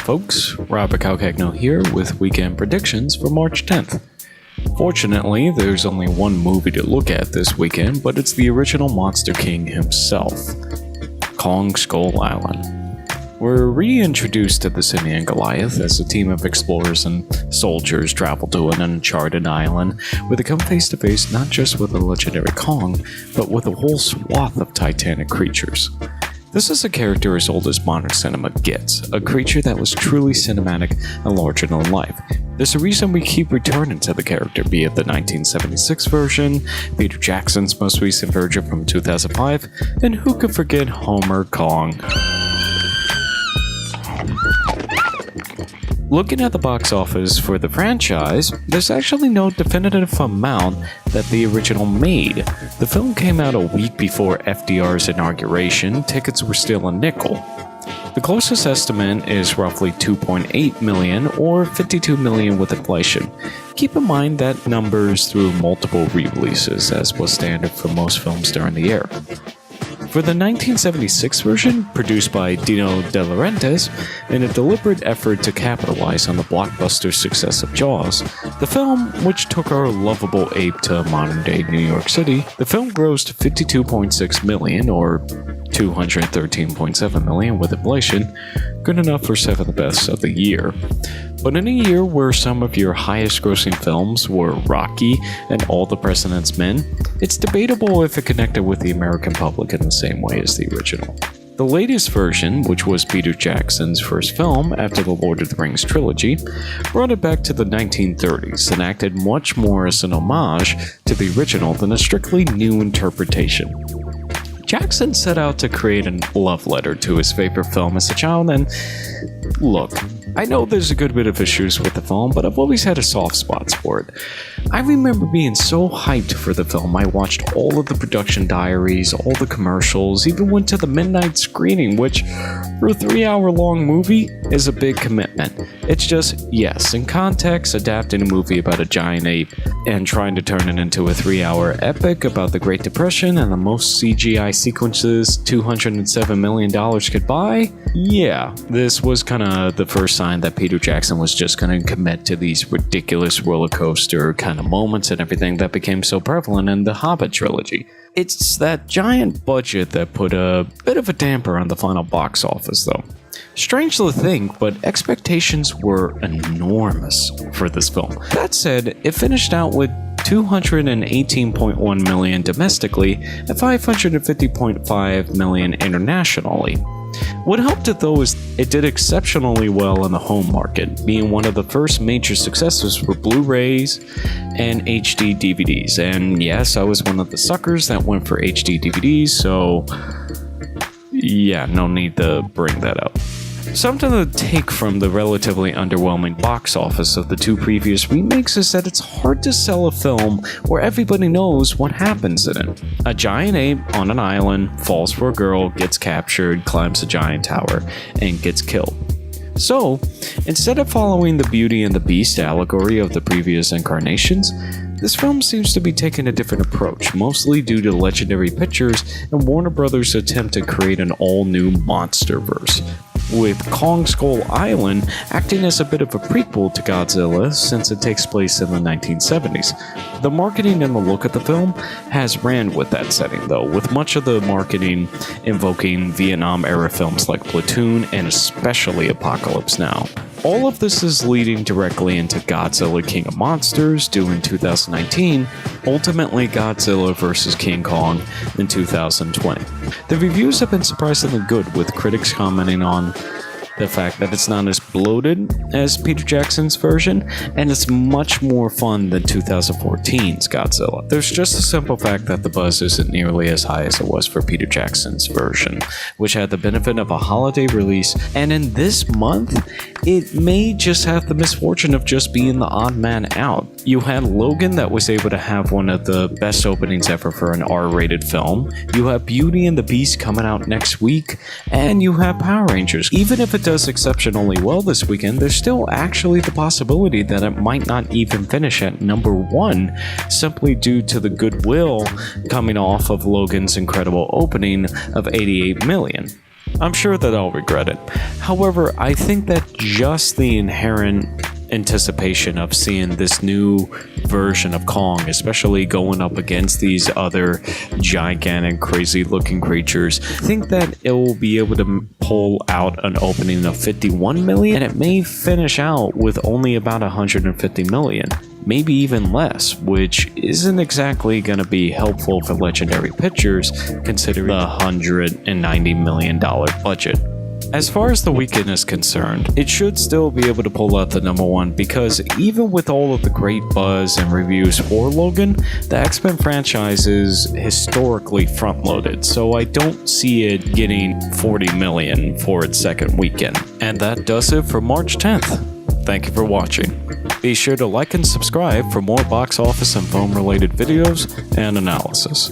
folks, Robert Calcagno here with weekend predictions for March 10th. Fortunately, there's only one movie to look at this weekend, but it's the original Monster King himself, Kong Skull Island. We're reintroduced to the Simian Goliath as a team of explorers and soldiers travel to an uncharted island where they come face to face not just with the legendary Kong, but with a whole swath of titanic creatures. This is a character as old as modern cinema gets, a creature that was truly cinematic and larger than life. There's a reason we keep returning to the character, be it the 1976 version, Peter Jackson's most recent version from 2005, and who could forget Homer Kong. Looking at the box office for the franchise, there's actually no definitive amount that the original made. The film came out a week before FDR's inauguration. Tickets were still a nickel. The closest estimate is roughly 2.8 million or 52 million with inflation. Keep in mind that numbers through multiple re-releases, as was standard for most films during the year. For the 1976 version, produced by Dino De Laurentiis, in a deliberate effort to capitalize on the blockbuster success of Jaws, the film, which took our lovable ape to modern-day New York City, the film grossed 52.6 million, or 213.7 million with inflation, good enough for 7th best of the year. But in a year where some of your highest-grossing films were Rocky and All the President's Men, it's debatable if it connected with the American public in the same way as the original. The latest version, which was Peter Jackson's first film after the Lord of the Rings trilogy, brought it back to the 1930s and acted much more as an homage to the original than a strictly new interpretation. Jackson set out to create a love letter to his favorite film as a child, and look, I know there's a good bit of issues with the film, but I've always had a soft spot for it. I remember being so hyped for the film, I watched all of the production diaries, all the commercials, even went to the midnight screening, which, for a 3-hour-long movie, is a big commitment. It's just, yes, in context, adapting a movie about a giant ape and trying to turn it into a 3-hour epic about the Great Depression and the most CGI sequences $207 million could buy? Yeah, this was kinda the first sign that Peter Jackson was just gonna commit to these ridiculous roller coaster kind of moments and everything that became so prevalent in the Hobbit trilogy. It's that giant budget that put a bit of a damper on the final box office though. Strange to think, but expectations were enormous for this film. That said, it finished out with 218.1 million domestically and 550.5 million internationally. What helped it though is it did exceptionally well in the home market, being one of the first major successes for Blu-rays and HD DVDs. And yes, I was one of the suckers that went for HD DVDs, so yeah, no need to bring that up. Something to take from the relatively underwhelming box office of the two previous remakes is that it's hard to sell a film where everybody knows what happens in it. A giant ape on an island falls for a girl, gets captured, climbs a giant tower, and gets killed. So, instead of following the Beauty and the Beast allegory of the previous incarnations, this film seems to be taking a different approach, mostly due to legendary pictures and Warner Brothers' attempt to create an all-new monsterverse, with Kong Skull Island acting as a bit of a prequel to Godzilla since it takes place in the 1970s. The marketing and the look of the film has ran with that setting though, with much of the marketing invoking Vietnam-era films like Platoon and especially Apocalypse Now. All of this is leading directly into Godzilla King of Monsters, due in 2019, ultimately Godzilla vs. King Kong in 2020. The reviews have been surprisingly good, with critics commenting on the fact that it's not as bloated as Peter Jackson's version, and it's much more fun than 2014's Godzilla. There's just the simple fact that the buzz isn't nearly as high as it was for Peter Jackson's version, which had the benefit of a holiday release, and in this month, it may just have the misfortune of just being the odd man out. You had Logan that was able to have one of the best openings ever for an R-rated film, you have Beauty and the Beast coming out next week, and you have Power Rangers. Even if it does exceptionally well this weekend, there's still actually the possibility that it might not even finish at number 1, simply due to the goodwill coming off of Logan's incredible opening of 88 million. I'm sure that I'll regret it. However, I think that just the inherent anticipation of seeing this new version of Kong, especially going up against these other gigantic, crazy looking creatures, I think that it will be able to pull out an opening of 51 million, and it may finish out with only about 150 million. Maybe even less, which isn't exactly going to be helpful for Legendary Pictures considering the $190 million budget. As far as the weekend is concerned, it should still be able to pull out the number one because even with all of the great buzz and reviews for Logan, the X-Men franchise is historically front-loaded, so I don't see it getting 40 million for its second weekend. And that does it for March 10th. Thank you for watching. Be sure to like and subscribe for more box office and film related videos and analysis.